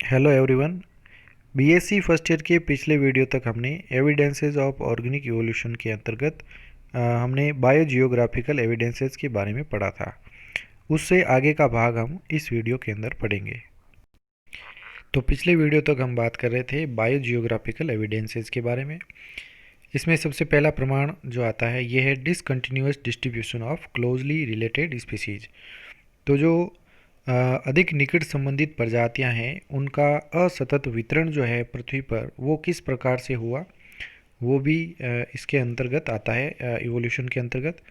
Hello everyone. BSc first year के पिछले video तक हमने एविडेंसेस ऑफ ऑर्गेनिक इवोल्यूशन के अंतर्गत हमने बायोजियोग्राफिकल एविडेंसेस के बारे में पढ़ा था। उससे आगे का भाग हम इस वीडियो के अंदर पढ़ेंगे। तो पिछले वीडियो तक हम बात कर रहे थे बायोजियोग्राफिकल एविडेंसेस के बारे में। इसमें सबसे पहला प्रमाण जो आता है ये है discontinuous distribution of closely related species. तो जो अधिक निकट संबंधित प्रजातियां हैं उनका असतत वितरण जो है पृथ्वी पर वो किस प्रकार से हुआ, वो भी इसके अंतर्गत आता है, इवोल्यूशन के अंतर्गत।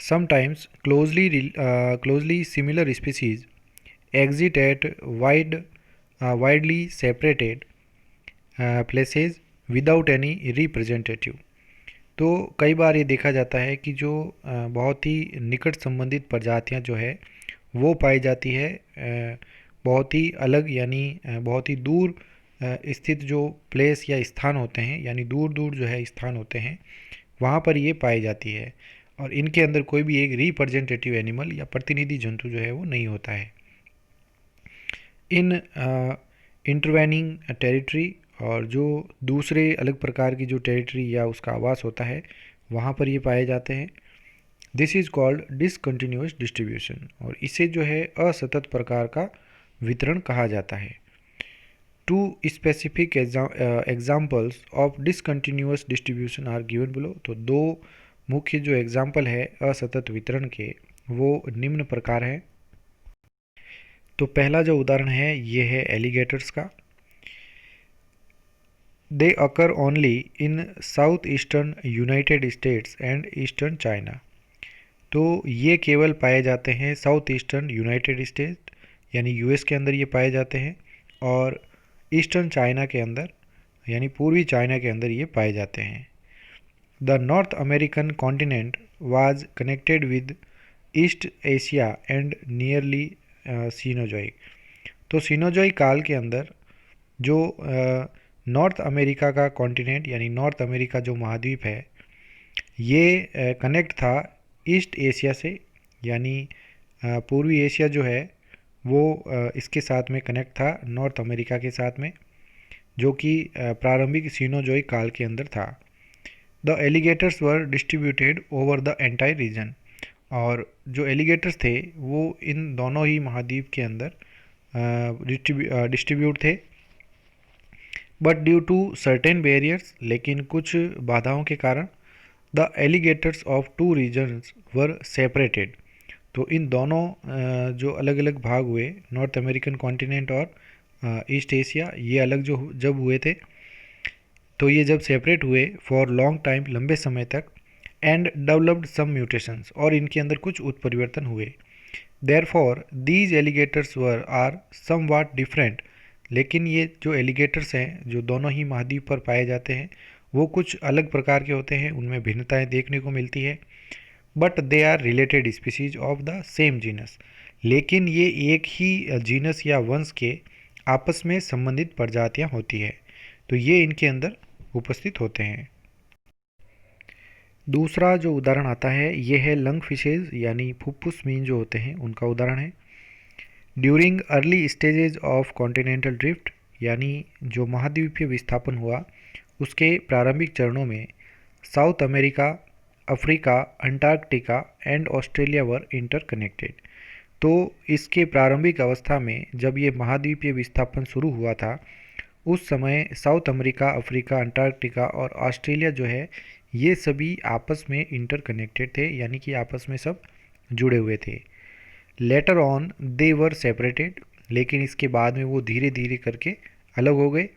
Sometimes closely similar species exist at widely separated places without any representative. तो कई बार ये देखा जाता है कि जो बहुत ही निकट संबंधित प्रजातियां जो है वो पाई जाती है बहुत ही अलग, यानी बहुत ही दूर स्थित जो प्लेस या स्थान होते हैं, यानी दूर दूर जो है स्थान होते हैं, वहाँ पर ये पाई जाती है। और इनके अंदर कोई भी एक रिप्रेजेंटेटिव एनिमल या प्रतिनिधि जंतु जो है वो नहीं होता है। इन इंटरवेनिंग टेरिटरी और जो दूसरे अलग प्रकार की जो टेरिटरी या उसका आवास होता है वहाँ पर ये पाए जाते हैं। This is called discontinuous distribution, और इसे जो है असतत प्रकार का वितरण कहा जाता है। Two specific examples of discontinuous distribution are given below. तो दो मुख्य जो एग्जाम्पल है असतत वितरण के वो निम्न प्रकार है। तो पहला जो उदाहरण है ये है एलिगेटर्स का। They occur only in south eastern United States and eastern China. तो ये केवल पाए जाते हैं साउथ ईस्टर्न यूनाइटेड स्टेट यानी यूएस के अंदर ये पाए जाते हैं, और ईस्टर्न चाइना के अंदर यानी पूर्वी चाइना के अंदर ये पाए जाते हैं। The North American continent was connected with East Asia and nearly Cenozoic. तो सीनोजॉइक काल के अंदर जो नॉर्थ अमेरिका का कॉन्टिनेंट यानी नॉर्थ अमेरिका जो महाद्वीप है ये कनेक्ट था ईस्ट एशिया से, यानी पूर्वी एशिया जो है वो इसके साथ में कनेक्ट था नॉर्थ अमेरिका के साथ में, जो कि प्रारंभिक सीनोजॉइक काल के अंदर था। The alligators were distributed over the entire reason. और जो एलिगेटर्स थे वो इन दोनों ही महाद्वीप के अंदर डिस्ट्रीब्यूट थे। But due to certain barriers, लेकिन कुछ बाधाओं के कारण the alligators of two regions were separated. तो इन दोनों जो अलग अलग भाग हुए, नॉर्थ अमेरिकन कॉन्टिनेंट और ईस्ट एशिया, ये अलग जो जब हुए थे तो ये जब सेपरेट हुए फॉर लॉन्ग टाइम, लंबे समय तक, एंड डेवलप्ड सम म्यूटेशंस, और इनके अंदर कुछ उत्परिवर्तन हुए। Therefore these alligators were are somewhat different. लेकिन ये जो एलिगेटर्स हैं जो दोनों ही महाद्वीप पर पाए जाते हैं वो कुछ अलग प्रकार के होते हैं, उनमें भिन्नताएं देखने को मिलती है। But they are related species of the same genus. लेकिन ये एक ही जीनस या वंश के आपस में संबंधित प्रजातियां होती है, तो ये इनके अंदर उपस्थित होते हैं। दूसरा जो उदाहरण आता है ये है लंग फिशेज यानी फुफ्फुस मीन जो होते हैं उनका उदाहरण है। During early stages of continental drift, यानी जो महाद्वीपीय विस्थापन हुआ उसके प्रारंभिक चरणों में south America, Africa, Antarctica and Australia were interconnected. तो इसके प्रारंभिक अवस्था में जब ये महाद्वीपीय विस्थापन शुरू हुआ था उस समय साउथ अमेरिका, अफ्रीका, अंटार्कटिका और ऑस्ट्रेलिया जो है ये सभी आपस में इंटरकनेक्टेड थे, यानी कि आपस में सब जुड़े हुए थे। Later on they were separated, लेकिन इसके बाद में वो धीरे धीरे करके अलग हो गए।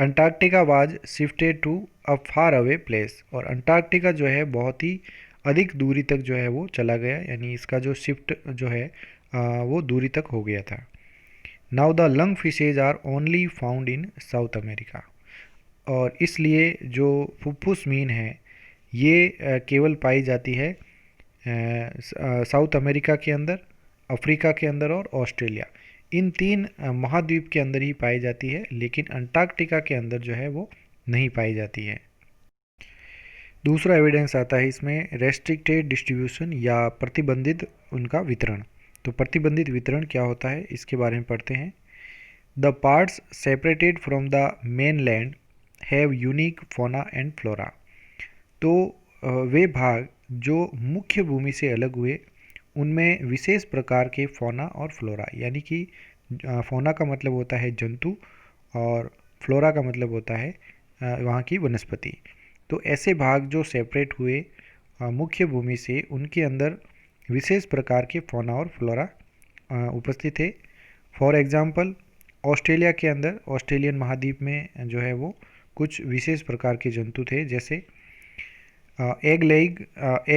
Antarctica was shifted to a far away place, और अंटार्कटिका जो है बहुत ही अधिक दूरी तक जो है वो चला गया, यानी इसका जो शिफ्ट जो है वो दूरी तक हो गया था। Now the lung fishes are only found in South America, और इसलिए जो फुफ्फुस मीन है ये केवल पाई जाती है साउथ अमेरिका के अंदर, अफ्रीका के अंदर और ऑस्ट्रेलिया, इन तीन महाद्वीप के अंदर ही पाई जाती है, लेकिन अंटार्कटिका के अंदर जो है वो नहीं पाई जाती है। दूसरा एविडेंस आता है इसमें रेस्ट्रिक्टेड डिस्ट्रीब्यूशन या प्रतिबंधित उनका वितरण। तो प्रतिबंधित वितरण क्या होता है इसके बारे में पढ़ते हैं। The parts separated from the main land have unique फोना एंड फ्लोरा। तो वे भाग जो मुख्य भूमि से अलग हुए उनमें विशेष प्रकार के फोना और फ्लोरा, यानी कि फोना का मतलब होता है जंतु और फ्लोरा का मतलब होता है वहाँ की वनस्पति। तो ऐसे भाग जो सेपरेट हुए मुख्य भूमि से, उनके अंदर विशेष प्रकार के फोना और फ्लोरा उपस्थित है। फॉर एग्जांपल ऑस्ट्रेलिया के अंदर, ऑस्ट्रेलियन महाद्वीप में जो है वो कुछ विशेष प्रकार के जंतु थे, जैसे egg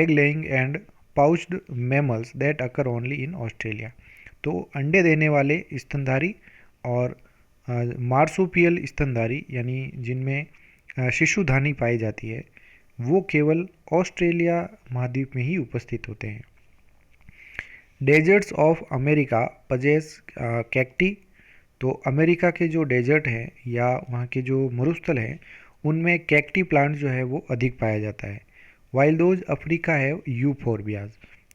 laying and pouched mammals that occur only in Australia. तो अंडे देने वाले स्तनधारी और मार्सुपियल स्तनधारी, यानी जिनमें शिशुधानी पाई जाती है, वो केवल ऑस्ट्रेलिया महाद्वीप में ही उपस्थित होते हैं। Desserts of America possess cacti. तो अमेरिका के जो डेजर्ट हैं या वहाँ के जो मरुस्थल हैं, उनमें कैक्टी प्लांट जो है वो अधिक पाया जाता है। वाइल दोज अफ्रीका है यूफोरबियाज।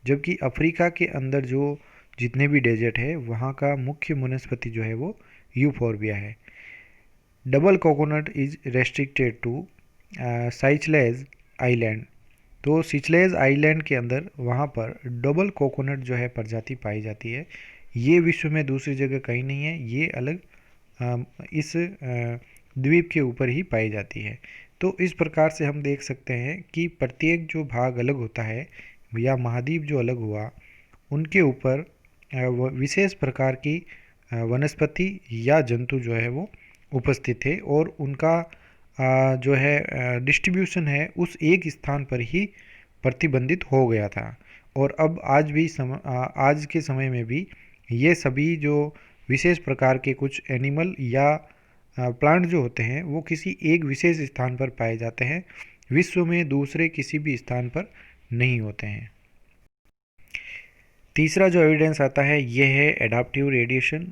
जबकि अफ्रीका के अंदर जो जितने भी डेजर्ट है, वहाँ का मुख्य वनस्पति जो है वो यूफोरबिया है। Double coconut is restricted to Seychelles island. तो सिचलेज आइलैंड के अंदर वहाँ पर डबल कोकोनट जो है प्रजाति पाई जाती है। ये विश्व में दूसरी जगह कहीं नहीं है, ये अलग इस द्वीप के ऊपर ही पाई जाती है। तो इस प्रकार से हम देख सकते हैं कि प्रत्येक जो भाग अलग होता है या महाद्वीप जो अलग हुआ, उनके ऊपर विशेष प्रकार की वनस्पति या जंतु जो है वो उपस्थित थे और उनका जो है डिस्ट्रीब्यूशन है उस एक स्थान पर ही प्रतिबंधित हो गया था। और अब आज के समय में भी ये सभी जो विशेष प्रकार के कुछ एनिमल या प्लांट जो होते हैं वो किसी एक विशेष स्थान पर पाए जाते हैं, विश्व में दूसरे किसी भी स्थान पर नहीं होते हैं। तीसरा जो एविडेंस आता है ये है एडाप्टिव रेडिएशन,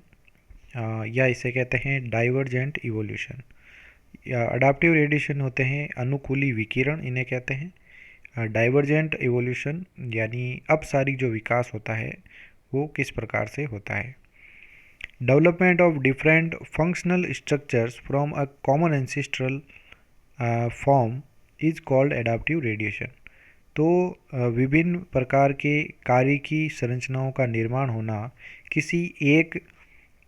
या इसे कहते हैं डाइवर्जेंट इवोल्यूशन। या अडाप्टिव रेडिएशन होते हैं अनुकूली विकिरण, इन्हें कहते हैं। डाइवर्जेंट इवोल्यूशन यानी अपसारी जो विकास होता है वो किस प्रकार से होता है। Development of different functional structures from a common ancestral form is called adaptive radiation. तो विभिन्न प्रकार के कार्य की संरचनाओं का निर्माण होना किसी एक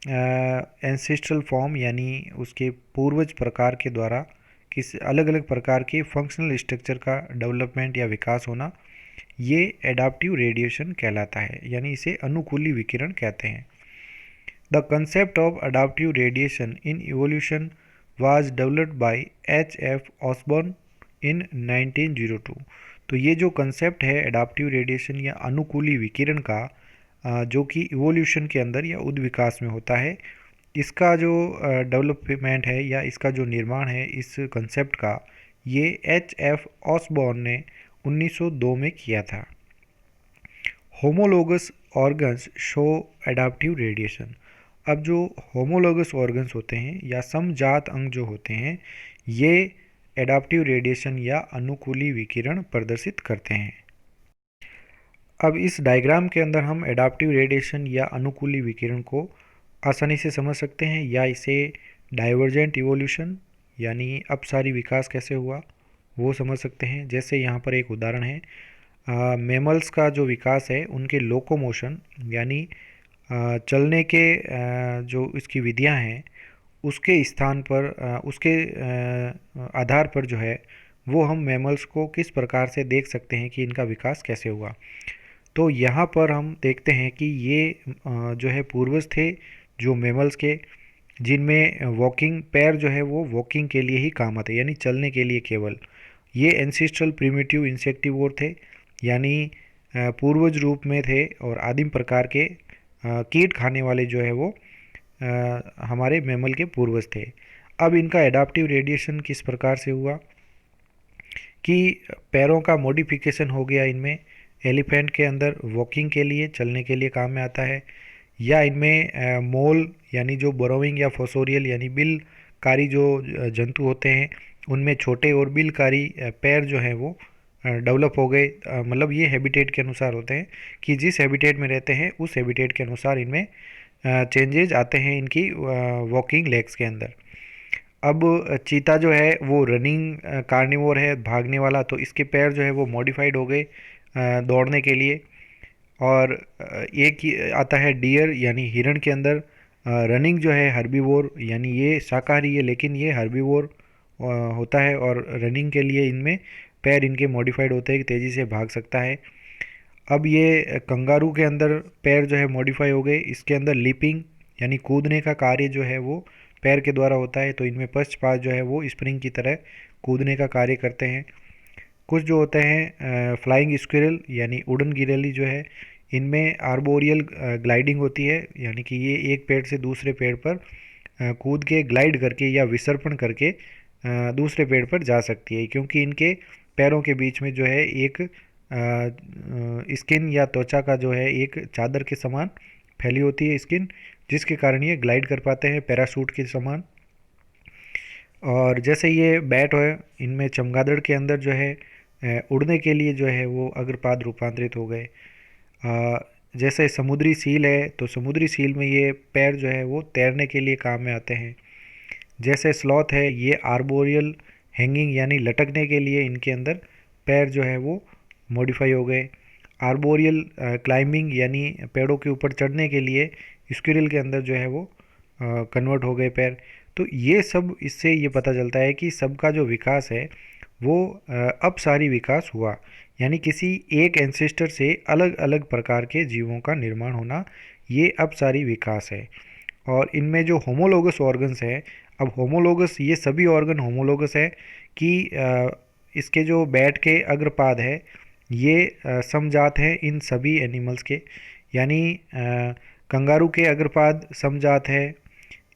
एंसेस्ट्रल फॉर्म यानी उसके पूर्वज प्रकार के द्वारा किसी अलग अलग प्रकार के फंक्शनल स्ट्रक्चर का डेवलपमेंट या विकास होना, ये एडाप्टिव रेडिएशन कहलाता है, यानी इसे अनुकूली विकिरण कहते हैं। The concept of adaptive radiation in evolution was developed by H.F. Osborn in 1902। तो ये जो कंसेप्ट है एडाप्टिव रेडिएशन या अनुकूली विकिरण का, जो कि इवोल्यूशन के अंदर या उद्विकास में होता है, इसका जो डेवलपमेंट है या इसका जो निर्माण है इस कंसेप्ट का, ये H.F. ऑसबॉर्न ने 1902 में किया था। Homologous organs show adaptive radiation. अब जो होमोलोगस ऑर्गन्स होते हैं या समजात अंग जो होते हैं, ये एडाप्टिव रेडिएशन या अनुकूली विकिरण प्रदर्शित करते हैं। अब इस डायग्राम के अंदर हम एडाप्टिव रेडिएशन या अनुकूली विकिरण को आसानी से समझ सकते हैं, या इसे डाइवर्जेंट इवोल्यूशन यानी अपसारी विकास कैसे हुआ वो समझ सकते हैं। जैसे यहाँ पर एक उदाहरण है, मैमल्स का जो विकास है उनके लोकोमोशन यानी चलने के जो इसकी विधियाँ हैं उसके स्थान पर उसके आधार पर जो है वो हम मैमल्स को किस प्रकार से देख सकते हैं कि इनका विकास कैसे हुआ। तो यहाँ पर हम देखते हैं कि ये जो है पूर्वज थे जो मैमल्स के, जिनमें वॉकिंग पैर जो है वो वॉकिंग के लिए ही काम आते, यानी चलने के लिए केवल। ये एंसेस्ट्रल प्रिमिटिव इंसेक्टिवोर थे, यानी पूर्वज रूप में थे और आदिम प्रकार के कीट खाने वाले जो है वो हमारे मैमल के पूर्वज थे। अब इनका एडाप्टिव रेडिएशन किस प्रकार से हुआ कि पैरों का मॉडिफिकेशन हो गया इनमें। एलिफेंट के अंदर वॉकिंग के लिए, चलने के लिए काम में आता है, या इनमें मोल यानी जो बोरोविंग या फोसोरियल यानी बिलकारी जो जंतु होते हैं उनमें छोटे और बिलकारी पैर जो हैं वो डेवलप हो गए। मतलब ये हैबिटेट के अनुसार होते हैं कि जिस हैबिटेट में रहते हैं उस हैबिटेट के अनुसार इनमें चेंजेज आते हैं इनकी वॉकिंग लेग्स के अंदर। अब चीता जो है वो रनिंग कार्निवोर है, भागने वाला, तो इसके पैर जो है वो मॉडिफाइड हो गए दौड़ने के लिए। और आता है डियर यानी हिरण के अंदर रनिंग जो है हर्बीवोर, यानी ये शाकाहारी है लेकिन ये हर्बीवोर होता है, और रनिंग के लिए इनमें पैर इनके मॉडिफाइड होते हैं कि तेज़ी से भाग सकता है। अब ये कंगारू के अंदर पैर जो है मॉडिफाई हो गए, इसके अंदर लीपिंग यानी कूदने का कार्य जो है वो पैर के द्वारा होता है, तो इनमें फर्स्ट पार्ट जो है वो स्प्रिंग की तरह कूदने का कार्य करते हैं। कुछ जो होते हैं फ्लाइंग स्क्विरल यानी उड़न गिरैली जो है, इनमें आर्बोरियल ग्लाइडिंग होती है, यानी कि ये एक पेड़ से दूसरे पेड़ पर कूद के ग्लाइड करके या विसर्पण करके दूसरे पेड़ पर जा सकती है, क्योंकि इनके पैरों के बीच में जो है एक स्किन या त्वचा का जो है एक चादर के समान फैली होती है स्किन, जिसके कारण ये ग्लाइड कर पाते हैं पैराशूट के समान। और जैसे ये बैट है, इनमें चमगादड़ के अंदर जो है उड़ने के लिए जो है वो अग्रपाद रूपांतरित हो गए। जैसे समुद्री सील है, तो समुद्री सील में ये पैर जो है वो तैरने के लिए काम में आते हैं। जैसे स्लॉथ है, ये आर्बोरियल हैंगिंग यानी लटकने के लिए इनके अंदर पैर जो है वो मॉडिफाई हो गए। आर्बोरियल क्लाइंबिंग यानी पेड़ों के ऊपर चढ़ने के लिए स्क्विरल के अंदर जो है वो कन्वर्ट हो गए पैर। तो ये सब इससे ये पता चलता है कि सबका जो विकास है वो अपसारी विकास हुआ, यानी किसी एक एंसेस्टर से अलग अलग प्रकार के जीवों का निर्माण होना, ये अपसारी विकास है। और इनमें जो होमोलोगस ऑर्गन्स है, अब होमोलोगस ये सभी ऑर्गन होमोलोगस है कि इसके जो बैट के अग्रपाद है ये समजात है इन सभी एनिमल्स के, यानी कंगारू के अग्रपाद समजात है,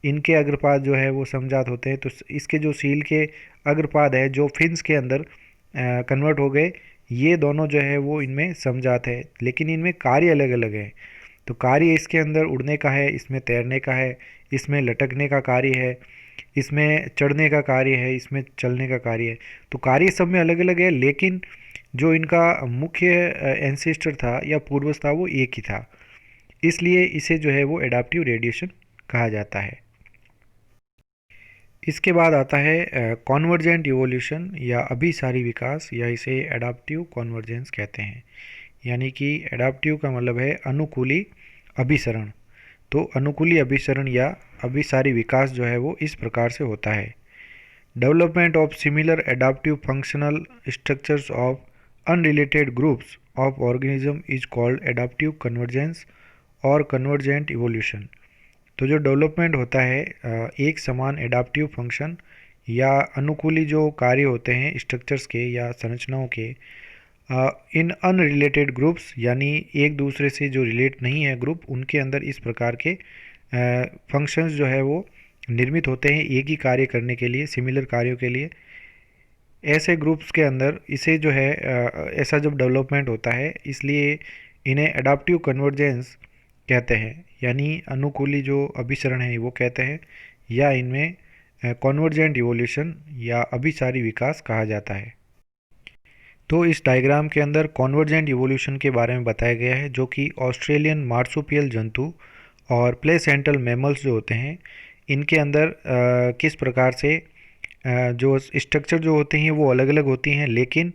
इनके अग्रपाद जो है वो समजात होते हैं। तो इसके जो सील के अग्रपाद है जो फिन्स के अंदर कन्वर्ट हो गए, ये दोनों जो है वो इनमें समजात है, लेकिन इनमें कार्य अलग अलग है। तो कार्य इसके अंदर उड़ने का है, इसमें तैरने का है, इसमें लटकने का कार्य है, इसमें चढ़ने का कार्य है, इसमें चलने का कार्य है। तो कार्य सब में अलग अलग है, लेकिन जो इनका मुख्य एंसेस्टर था या पूर्वज था वो एक ही था, इसलिए इसे जो है वो एडाप्टिव रेडिएशन कहा जाता है। इसके बाद आता है कॉन्वर्जेंट इवोल्यूशन या अभिसारी विकास, या इसे एडाप्टिव कॉन्वर्जेंस कहते हैं। यानी कि एडाप्टिव का मतलब है अनुकूली अभिसरण। तो अनुकूली अभिसरण या अभिसारी विकास जो है वो इस प्रकार से होता है। Development of similar adaptive functional structures of unrelated groups of organism is called adaptive convergence और कन्वर्जेंट इवोल्यूशन। तो जो डेवलपमेंट होता है एक समान एडाप्टिव फंक्शन या अनुकूली जो कार्य होते हैं स्ट्रक्चर्स के या संरचनाओं के इन अनरिलेटेड ग्रुप्स, यानी एक दूसरे से जो रिलेट नहीं है ग्रुप, उनके अंदर इस प्रकार के फंक्शंस जो है वो निर्मित होते हैं एक ही कार्य करने के लिए, सिमिलर कार्यों के लिए। ऐसे ग्रुप्स के अंदर इसे जो है ऐसा जब डेवलपमेंट होता है, इसलिए इन्हें एडाप्टिव कन्वर्जेंस कहते हैं, यानी अनुकूली जो अभिसरण है वो कहते हैं, या इनमें कॉन्वर्जेंट इवोल्यूशन या अभिसारी विकास कहा जाता है। तो इस डायग्राम के अंदर कॉन्वर्जेंट इवोल्यूशन के बारे में बताया गया है, जो कि ऑस्ट्रेलियन मार्सुपियल जंतु और प्लेसेंटल मैमल्स जो होते हैं इनके अंदर किस प्रकार से जो स्ट्रक्चर जो होते हैं वो अलग अलग होती हैं, लेकिन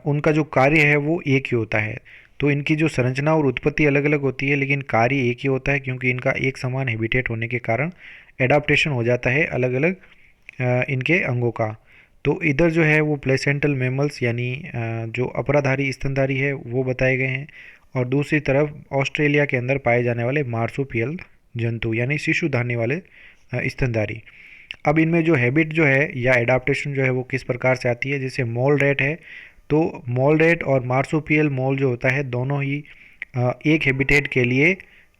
उनका जो कार्य है वो एक ही होता है। तो इनकी जो संरचना और उत्पत्ति अलग अलग होती है, लेकिन कार्य एक ही होता है, क्योंकि इनका एक समान हैबिटेट होने के कारण एडाप्टेशन हो जाता है अलग अलग इनके अंगों का। तो इधर जो है वो प्लेसेंटल मैमल्स यानी जो अपराधारी स्तनधारी है वो बताए गए हैं, और दूसरी तरफ ऑस्ट्रेलिया के अंदर पाए जाने वाले मार्सुपियल जंतु यानी शिशु धारने वाले स्तनधारी। अब इनमें जो हैबिट जो है या एडाप्टेशन जो है वो किस प्रकार से आती है, जैसे मोल रेट है, तो मोल रेट और मार्सुपियल मोल जो होता है दोनों ही एक हैबिटेट के लिए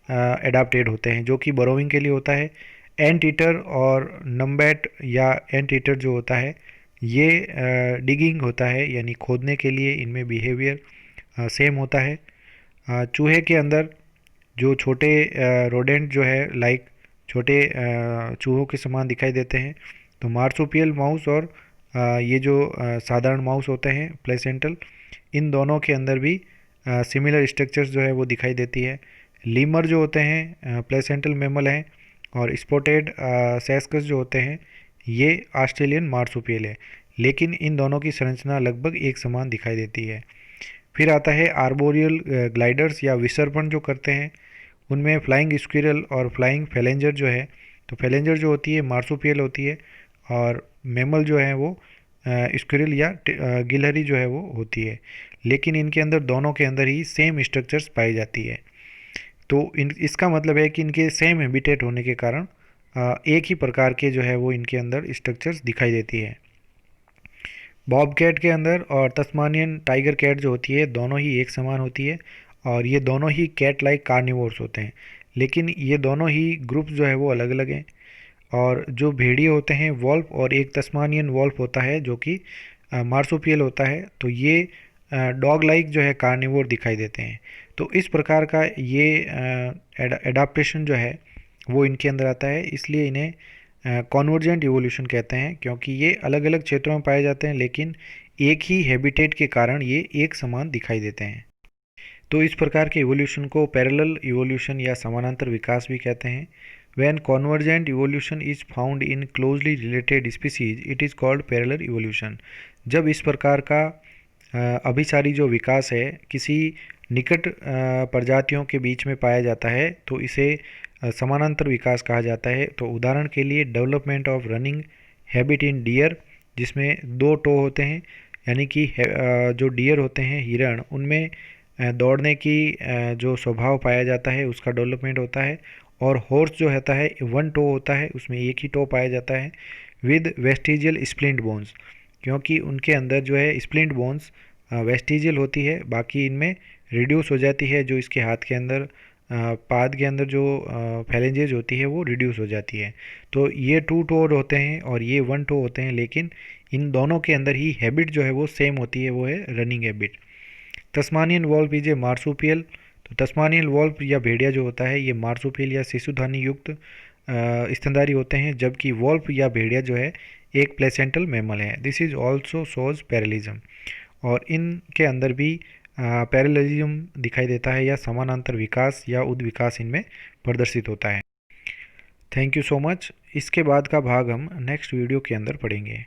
एडाप्टेड होते हैं, जो कि बरोइंग के लिए होता है। एंट ईटर और नम्बैट या एंट ईटर जो होता है ये डिगिंग होता है, यानी खोदने के लिए इनमें बिहेवियर सेम होता है। चूहे के अंदर जो छोटे रोडेंट जो है लाइक छोटे चूहों के समान दिखाई देते हैं, तो मार्सुपियल माउस और ये जो साधारण माउस होते हैं प्लेसेंटल, इन दोनों के अंदर भी सिमिलर स्ट्रक्चर्स जो है वो दिखाई देती है। लीमर जो होते हैं प्लेसेंटल मैमल हैं, और स्पॉटेड सैस्कस जो होते हैं ये ऑस्ट्रेलियन मार्सुपियल है, लेकिन इन दोनों की संरचना लगभग एक समान दिखाई देती है। फिर आता है आर्बोरियल ग्लाइडर्स या विसर्पण जो करते हैं, उनमें फ्लाइंग स्क्विरल और फ्लाइंग फैलेंजर जो है, तो फैलेंजर जो होती है मार्सुपियल होती है, और मैमल जो है वो स्क्विरल या गिलहरी जो है वो होती है, लेकिन इनके अंदर दोनों के अंदर ही सेम स्ट्रक्चर्स पाई जाती है। तो इसका मतलब है कि इनके सेम हैबिटेट होने के कारण एक ही प्रकार के जो है वो इनके अंदर स्ट्रक्चर्स दिखाई देती है। बॉब कैट के अंदर और तस्मानियन टाइगर कैट जो होती है दोनों ही एक समान होती है, और ये दोनों ही कैट लाइक कार्निवोर्स होते हैं, लेकिन ये दोनों ही ग्रुप्स जो है वो अलग अलग हैं। और जो भेड़िए होते हैं वॉल्फ, और एक तस्मानियन वॉल्फ होता है जो कि मार्सुपियल होता है, तो ये डॉग लाइक जो है कार्निवोर दिखाई देते हैं। तो इस प्रकार का ये एडाप्टेशन जो है वो इनके अंदर आता है, इसलिए इन्हें कॉन्वर्जेंट इवोल्यूशन कहते हैं, क्योंकि ये अलग अलग क्षेत्रों में पाए जाते हैं लेकिन एक ही हैबिटेट के कारण ये एक समान दिखाई देते हैं। तो इस प्रकार के इवोल्यूशन को पैरेलल इवोल्यूशन या समानांतर विकास भी कहते हैं। When convergent evolution is found in closely related species, it is called parallel evolution। जब इस प्रकार का अभिसारी जो विकास है किसी निकट प्रजातियों के बीच में पाया जाता है तो इसे समानांतर विकास कहा जाता है। तो उदाहरण के लिए development of running habit in deer, जिसमें दो टो होते हैं, यानी कि जो डियर होते हैं हिरण, उनमें दौड़ने की जो स्वभाव पाया जाता है उसका डेवलपमेंट होता है। और हॉर्स जो होता है वन टो होता है, उसमें एक ही टो पाया जाता है विद वेस्टिजियल स्प्लिंट बोन्स, क्योंकि उनके अंदर जो है स्प्लिंट बोन्स वेस्टिजियल होती है, बाकी इनमें रिड्यूस हो जाती है। जो इसके हाथ के अंदर पाद के अंदर जो फैलेंजेज होती है वो रिड्यूस हो जाती है। तो ये टू टो होते हैं और ये वन टो होते हैं, लेकिन इन दोनों के अंदर ही हैबिट जो है वो सेम होती है, वो है running habit. Tasmanian wolf is a marsupial, तो तस्मानियन वॉल्फ या भेड़िया जो होता है ये मार्सुपियल या शिशुधानी युक्त स्तनधारी होते हैं, जबकि वॉल्फ या भेड़िया जो है एक प्लेसेंटल मैमल है। दिस इज ऑल्सो शोज पैरेलिज्म, और इनके अंदर भी पैरेललिज्म दिखाई देता है या समानांतर विकास या उद्विकास इनमें प्रदर्शित होता है। Thank you so much. इसके बाद का भाग हम नेक्स्ट वीडियो के अंदर पढ़ेंगे।